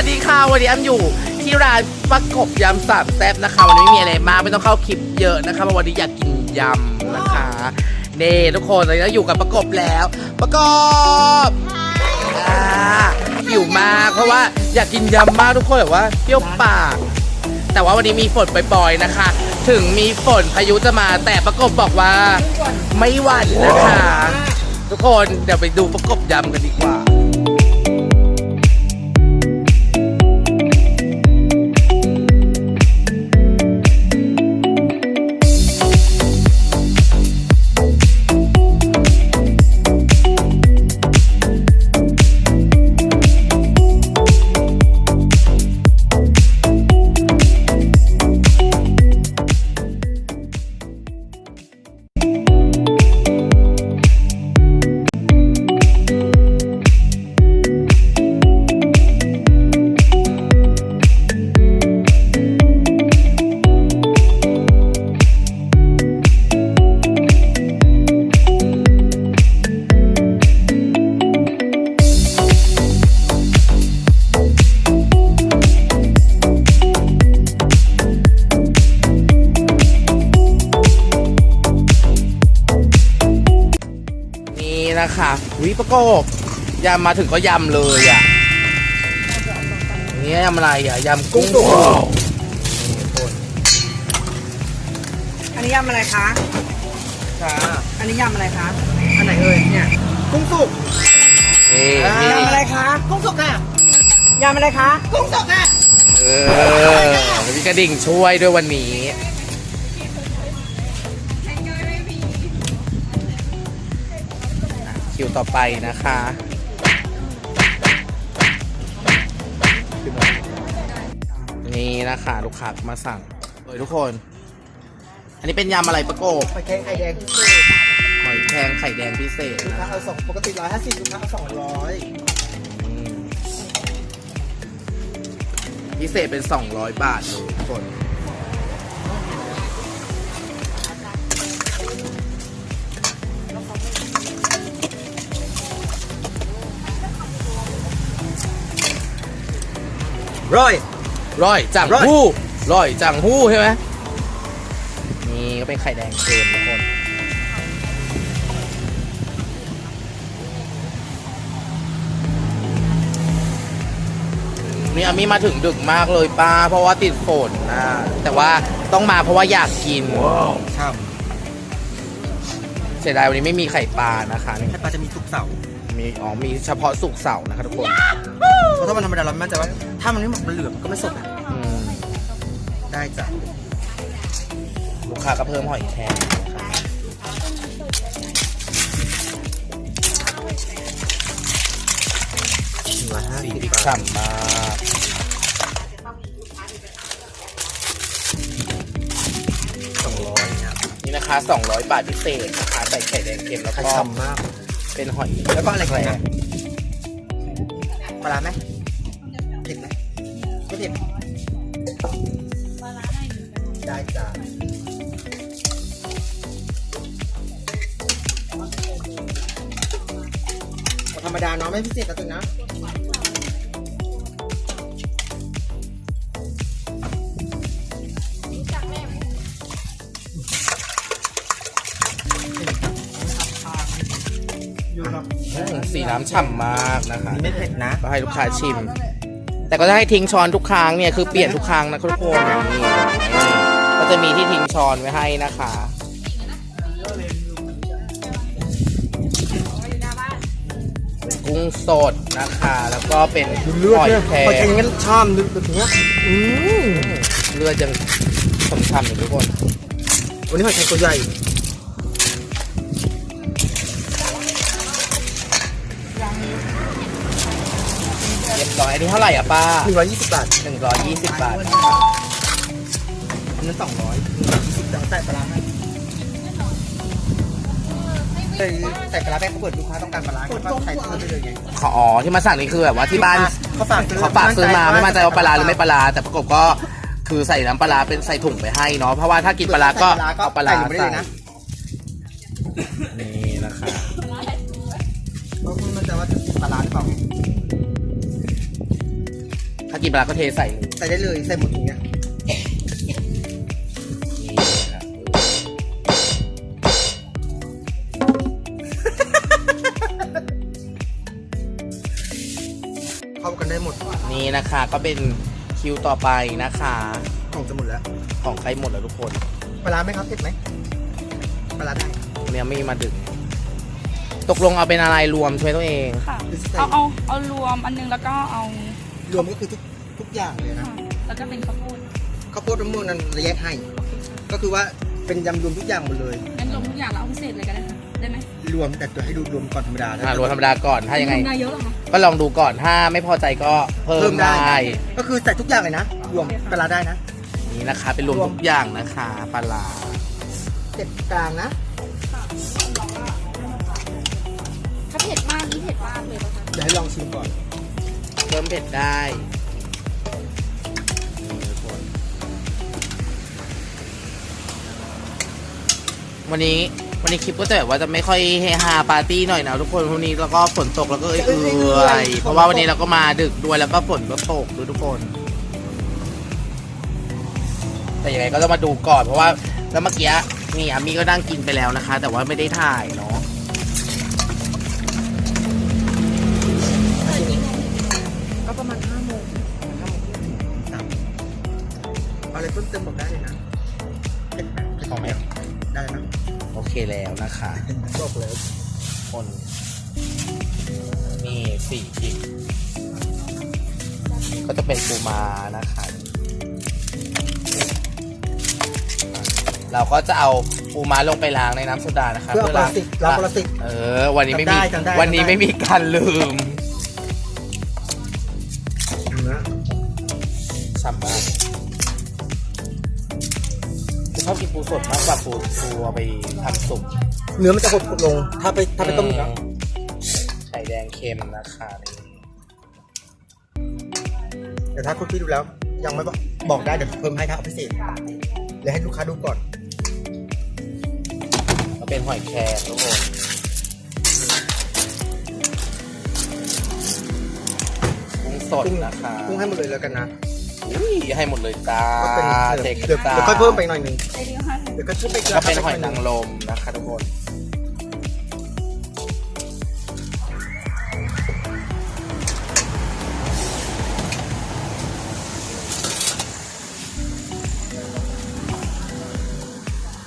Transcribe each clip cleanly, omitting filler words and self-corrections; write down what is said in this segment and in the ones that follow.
สดีค่ะวันนี้อ้ำอยู่ที่ร้านประกบยำสามแซ่บนะคะวันนี้ไม่มีอะไรมากไม่ต้องเข้าคลิปเยอะนะคะเพราะวันนี้อยากกินยำนะคะนี่ทุกคนตอนนี้เราอยู่กับประกบแล้วประกบหิวมากเพราะว่าอยากกินยำมากทุกคนแบบว่าเปรี้ยวปากแต่ว่าวันนี้มีฝนปล่อยๆนะคะถึงมีฝนพายุจะมาแต่ประกบบอกว่าไม่หวั่นนะคะทุกคนเดี๋ยวไปดูประกบยำกันดีกว่านะคะวิประกบยำมาถึงก็ยำเลยอ่ะนี่ยำอะไรอ่ะยำกุ้งสุกอันนี้ยำอะไรคะค่ะอันนี้ยำอะไรคะอันไหนเอ่ยเนี่ยกุ้งสุกยำอะไรคะกุ้งสุกค่ะยำอะไรคะกุ้งสุกค่ะมีกระดิ่งช่วยด้วยวันนี้คิวต่อไปนะคะนี่นะคะลูกค้ามาสั่งเลยทุกคนอันนี้เป็นยำอะไรประกบหอยแครงไข่แดงพิเศษหอยแครงไข่แดงพิเศษลูกค้าเอา2ปกติ150ลูกค้าเอา200พิเศษเป็น200 บาทเลยทุกคนร้อยจังหู้ร้อยจังหู้ใช่ไหมนี่ก็เป็นไข่แดงเค็มทุกคนนี่อามีมาถึงดึกมากเลยป้าเพราะว่าติดฝนนะแต่ว่าต้องมาเพราะว่าอยากกินครับเสียดายวันนี้ไม่มีไข่ปลานะคะไข่ปลาจะมีศุกร์เสาร์มีเฉพาะศุกร์เสาร์นะคะทุกคนเพราะถ้ามันธรรมดาเราไม่มั่นใจว่าถ้ามันไม่หมดมันเหลือมันก็ไม่สดได้จ้ะลูกค้าก็เพิ่มหอยแครงสีพริกฉ่ำมากนี่นะคะ200 บาทพิเศษนะคะใส่ไข่แดงเค็มแล้วก็ฉ่ำมากเป็นหอยแล้วก็อะไรกันนะปลาไหมเผ็ดไหมไม่เผ็ดได้จ้ะธรรมดาเนาะไม่พิเศษกันนะสีน้ำฉ่ำมากนะคะไม่เผ็ดนะก็ให้ลูกค้าชิมแต่ก็จะให้ทิ้งช้อนทุกครั้งเนี่ยคือเปลี่ยนทุกครั้งนะทุกคนอย่างนี้ก็จะมีที่ทิ้งช้อนไว้ให้นะคะกุ้งสดนะคะแล้วก็เป็นหอยแครงหอยแครงงั้นชามนึกแบบนี้เลือดยังฉ่ำๆอยู่ทุกคนวันนี้หอยแครงตัวใหญ่เรียบร้อยอันนี้เท่าไหร่อ่ะป้า120 บาท120 บาทอันนั้น200แต่ใส่ปลาให้ใส่ปลาแป้งเขาเปิดลูกค้าต้องการปลาก็ใส่เพิ่มไปเลยไงอ๋อที่มาสั่งนี่คือแบบว่าที่บ้านเขาฝากซื้อมาไม่มั่นใจว่าปลาหรือไม่ปลาแต่ประกบก็คือใส่น้ำปลาเป็นใส่ถุงไปให้เนาะเพราะว่าถ้ากินปลาก็เอาปลาใส่นี่นะคะเพราะมันจะว่าปลาหรือเปล่า กินปลาร้าก็เทใส่เลย ใส่ได้เลยใส่หมดอย่างเงี้ยเข้ากันได้หมด นี่นะคะก็เป็นคิวต่อไปนะคะ ของจะหมดแล้ว ของใครหมดแล้วทุกคน ปลาร้าไหมครับเผ็ดไหมปลาร้าได้ เนี่ยไม่มาดึงตกลงเอาเป็นอะไรรวมช่วยตัวเอง ค่ะเอารวมอันนึงแล้วก็เอา รวมก็คือทุกอย่างเลยนะ ค่ะแล้วก็เป็นข้าวโพด ข้าวโพดมะม่วงนั้นแยกให้ ก็คือว่าเป็นยำรวมทุกอย่างหมดเลย งั้นรวมทุกอย่างแล้วเอาพิเศษเลยก็ได้ค่ะได้ไหม รวมแต่ตัวให้ดูรวมก่อนธรรมดา รวมธรรมดาก่อนถ้ายังไง รวมได้เยอะเหรอคะ ก็ลองดูก่อนถ้าไม่พอใจก็เพิ่มได้ ก็คือใส่ทุกอย่างเลยนะ รวมปลาร้าได้นะ นี่นะคะเป็นรวมทุกอย่างนะคะปลาร้า เผ็ดกลางนะ ถ้าเผ็ดมากนี่เผ็ดมากเลยป่ะคะ เดี๋ยวให้ลองชิมก่อน เพิ่มเผ็ดได้นี่ทุกคนวันนี้คลิปก็จะแบบว่าจะไม่ค่อยเฮฮาปาร์ตี้หน่อยนะทุกคนวันนี้แล้วก็ฝนตกแล้วก็เอื่อยเพราะว่าวันนี้เราก็มาดึกด้วยแล้วก็ฝนก็ตกด้วยทุกคน แต่ยังไงก็ต้องมาดูก่อนเพราะว่าแล้วเมื่อกี้นี่อามีก็นั่งกินไปแล้วนะคะ แต่ว่าไม่ได้ถ่ายเนาะ ก็ประมาณ5 โมงเอาอะไรเพิ่มเติมบอกได้เลยนะเผ็ดไหมเผ็ด พอไหม ได้นะ โอเคแล้วนะคะ บอกเลย คนมี4ชิ้นก็จะเป็นปูม้านะคะเราก็จะเอาปูม้าลงไปล้างในน้ำโซดานะคะ เพื่อปรสิตล้างปรสิต วันนี้ไม่มี จำได้ วันนี้ไม่มีการลืม เนื้อ ฉ่ำมากชอบกินปูสดมากกว่าปูเอาไปทำสุก เนื้อมันจะหดลงถ้าไปต้มเนื้อ ไข่แดงเค็มนะคะนี่ แต่ถ้าคุณพี่ดูแล้ว ยังไม่บอกได้เดี๋ยวเพิ่มให้ครับพิเศษเลยให้ลูกค้าดูก่อน ก็เป็นหอยแครงทุกคนกุ้งสดนะคะ กุ้งให้หมดเลยแล้วกันนะ อุ้ยให้หมดเลยจ้า ก็เป็น เทค เดี๋ยว จ้า ค่อยเพิ่มไปหน่อยหนึง ได้เดียวค่ะ เดี๋ยวก็ช่วยไป ก็เป็นหอยนางรมนะคะทุกคน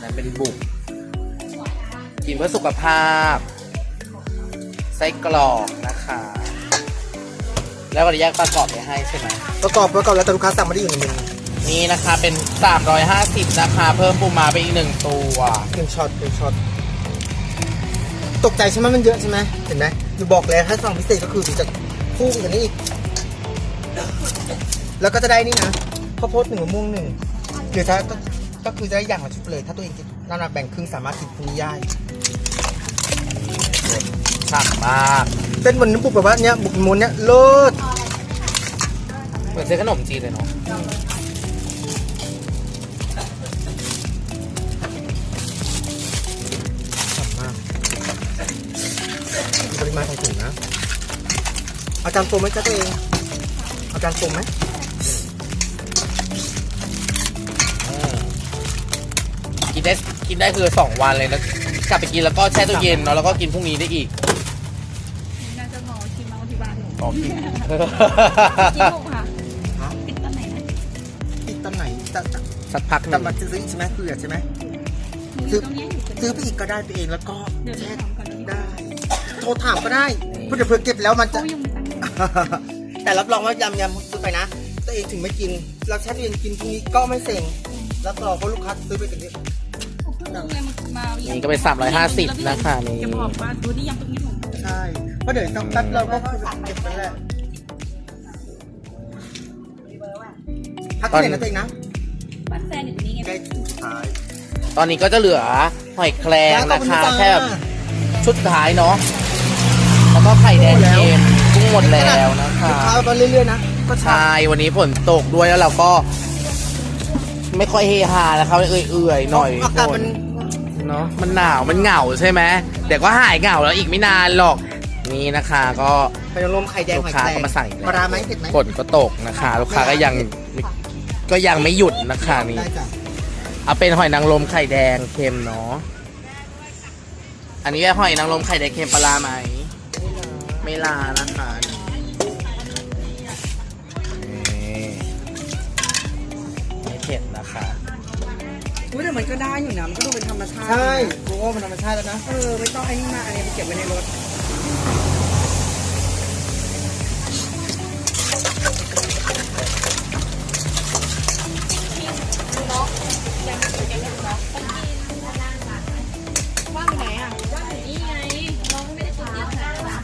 นั่นเป็นบุกกินเพื่อสุขภาพไส้กรอกนะคะ แล้วก็จะแยกประกอบไปให้ใช่ไหม ประกอบแล้วแต่ลูกค้าสั่งมาได้อยู่ในเมนู นี่นะคะเป็น 350 นะคะ เพิ่มปูม้าไปอีก1 ตัว 1 ช็อตตกใจใช่ไหมมันเยอะใช่ไหมเห็นไหมหนูบอกแล้วถ้าสั่งพิเศษก็คือหนูจะคู่กันนี้อีกแล้วก็จะได้นี่นะข้าวโพด1 มะม่วง1หรือถ้าก็คือจะได้อย่างละชุดเลย ถ้าตัวเองกินน้ำหนักแบ่งครึ่งสามารถกินพรุ่งนี้ได้ ฉ่ำมาก เส้นบนน้ำบุกแบบว่าเนี้ยบุกมนเนี้ยเลิศ เหมือนซื้อขนมจีนเลยเนาะ ฉ่ำมากมีปริมาณใส่ถุงนะเอาจารย์โฟมไหมจ๊ะตัวเองเอาจารย์โฟมไหม กินได้คือ2 วันเลยนะกลับไปกินแล้วก็แช่ตู้เย็นเนาะแล้วก็กินพรุ่งนี้ได้อีก น่าจะรอชิมเอาที่บ้านหนู อ๋อกิน จริงหนูค่ะปิดตอนไหนนะ ปิดตอนไหนจะ สักพักหนึ จะ ง มาซื้ออีกใช่ไหมคือใช่ไหม หนูอยู่ตรงนี้อยู่ตรง ซื้ นี้ อไปอีกก็ได้ตัวเองแล้วก็ เดี๋ยวจะ แช่ ถามก่อนนะ ได้ โทรถามก็ได้เพื่อเผื่อเก็บแล้วมันจะ เขายังไม่ตั้ง แต่รับรองว่ายำซื้อไปนะตัวเองถึงไม่กินแล้วแช่ตัวเองกินพรุ่งนี้ก็ไม่เซ็งรับรองเพราะลูกค้าซื้อไปกันเยอะ นี่ก็เป็น350นะคะนี่ จะบอกว่าดูนี่ยังตรงนี้ผม ใช่เพราะเดี๋ยวต้องแป๊บเราก็เก็บไปแหละพักที่ไหนนะตัวเองนะ บ้านแฟนอยู่ตรงนี้ไง ใกล้ถึงสุดท้าย ตอนนี้ก็จะเหลือหอยแครงนะคะแค่แบบชุดสุดท้ายเนาะแล้วก็ไข่แดงเค็มกุ้งหมดแล้วนะคะ ลูกค้ามาเรื่อยๆนะก็ใช่ ใช่วันนี้ฝนตกด้วยแล้วเราก็ ไม่ค่อยเฮฮาแล้วเขาเอื่อยๆหน่อย อากาศมัน เนาะมันหนาวมันเหงาใช่ไหมเดี๋ยวก็หายเหงาแล้วอีกไม่นานหรอก นี่นะคะก็ หอยนางรมไข่แดง ลูกค้าก็มาสั่งอีก ปลา แล้ว ร้าไหมเผ็ดไหม ฝนก็ตกนะคะ ลูกค้าก็ยังไม่หยุดนะคะนี่ ได้จ้ะ เอาเป็นหอยนางรมไข่แดงเค็มเนาะอันนี้หอยนางรมไข่แดงเค็มปลาร้าไหมไม่ลานะคะนี่ไม่เผ็ดนะคะ อุ้ยแต่มันก็ได้อยู่นะมันก็ดูเป็นธรรมชาติ ใช่ นะ กูว่ามันธรรมชาติแล้วนะ ไม่ต้องไอ้นี่มากอันนี้ไปเก็บไว้ในรถ ว่างอยู่ไหนอ่ะว่างอยู่นี่ไงน้องไม่ได้กินเยอะนะ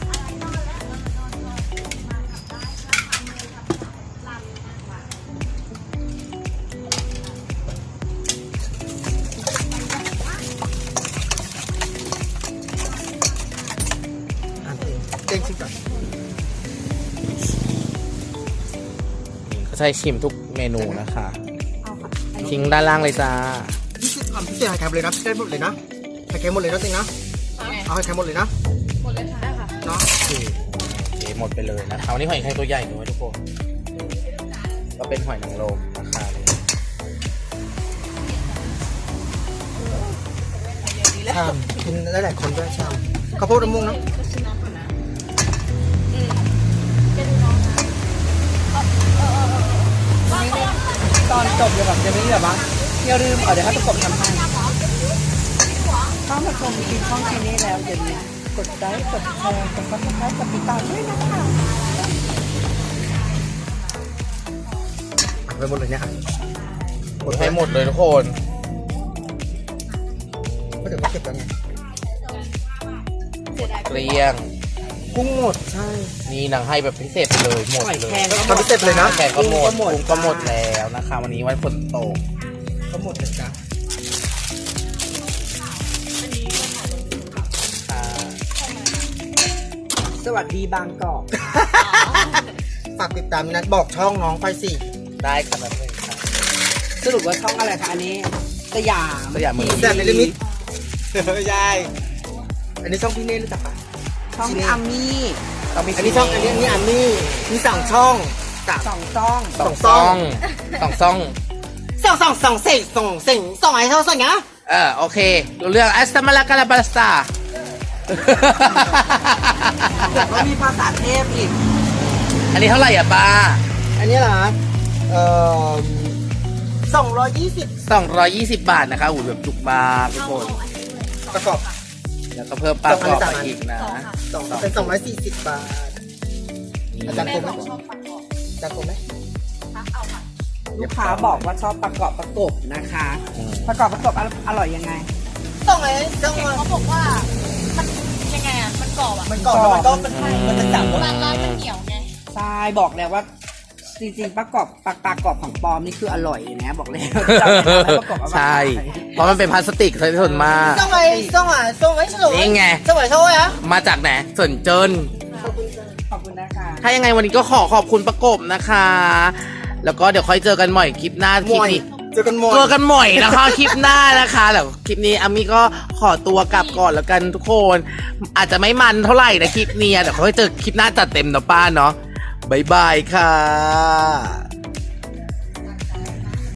อ่านเองเต็งชิมก่อน เขาใช้ชิมทุกเมนูนะคะทิ้งด้านล่างเลยจ้า นี่คือความพิเศษไข่ไก่หมดเลยนะได้หมดเลยนะไข่ไก่หมดเลยนะเต็งนะเอาไข่ไก่หมดเลยนะ หมดเลยค่ะได้ค่ะ เนาะ โอเคหมดไปเลยนะคะวันนี้หอยแครงตัวใหญ่ด้วยทุกคนก็เป็นหอยนางรมนะคะนี่ ชามกินได้หลายคนด้วยชามข้าวโพดมะม่วงนะ ตอนจบเลยแบบจะไม่แบบว่าอย่าลืมเดี๋ยวให้ประกบทำให้ต้องมาชมกินช่องทีนี้แล้วอย่าลืมกดไลค์กดแชร์กดซับสไครต์กดติดตามด้วยนะคะ ไปหมดเลยเนี่ย หมดให้หมดเลยทุกคน ก็เดี๋ยวก็เก็บแล้วไง เกลี้ยง กุ้งหมดใช่ นี่นางให้แบบพิเศษไปเลยหมด หอย เลย แครงก็ ทำพิเศษเลยนะ แขกก็หมดกุ้งก็หมดแล้วนะคะ วันนี้วันฝนตก ก็หมดเลยจ้ะ ค่ะ สวัสดีบางกอก ฝากติดตามนัดบอกช่องน้องไปสิ ได้ขนาดนึงค่ะ สรุปว่าช่องอะไรคะอันนี้สยาม สยามมือ แซ่บในลิมิตไม่ใช่อันนี้ช่องพี่เน่รู้จักปะ ช่องอามี่ อันนี้ช่องอันนี้อันนี้มีสั่งช่องสาม สองช่อง สองซ่องสองซ่อง ส่งไอ้เท่าส่งนะ โอเคดูเรื่องอัสตามาลากาลาบาสตา แล้วก็มีภาษาเทพอีก อันนี้เท่าไหร่อ่ะป้า อันนี้เหรอ220 220 บาทนะคะหูแบบจุกบาร์ทุกคน ประกอบ แล้วก็เพิ่มปลากรอบไปอีกนะ เป็น240 บาทอาจารย์คมไหมอาจารย์คมไหม ลูกค้าบอกว่าชอบประกอบประกบนะคะ ประกอบอร่อยยังไง ส่งไอ้ส่ง เขาบอกว่ามันยังไงอ่ะมันกรอบอ่ะ มันกรอบแล้วมันก็มันเป็นจับ ร้านมันเหนียวไง ใช่บอกแล้วว่าจริงๆประกอบปลากรอบของปลอมนี่คืออร่อยนะบอกแล้วจำไม่ได้แล้วประกอบเอามา ใช่ ขาย เพราะมันเป็นพลาสติกซะส่วนมาก ส่งไอ้ส่ง นี่ไง ส่งไอ้โซ่อะ มาจากไหนส่วนเจิ้น ขอบคุณนะคะ ถ้ายังไงวันนี้ก็ขอบคุณประกบนะคะ แล้วก็เดี๋ยวค่อยเจอกันใหม่คลิปหน้าคลิปนี้ เจอกันหมด เจอกันใหม่นะคะ คลิปหน้านะคะแต่คลิปนี้อามี่ก็ขอตัวกลับก่อนแล้วกันทุกคน อาจจะไม่มันเท่าไหร่นะคลิปนี้เดี๋ยวค่อยเจอคลิปหน้าจัดเต็มเนาะป้าเนาะบ๊ายบายค่ะ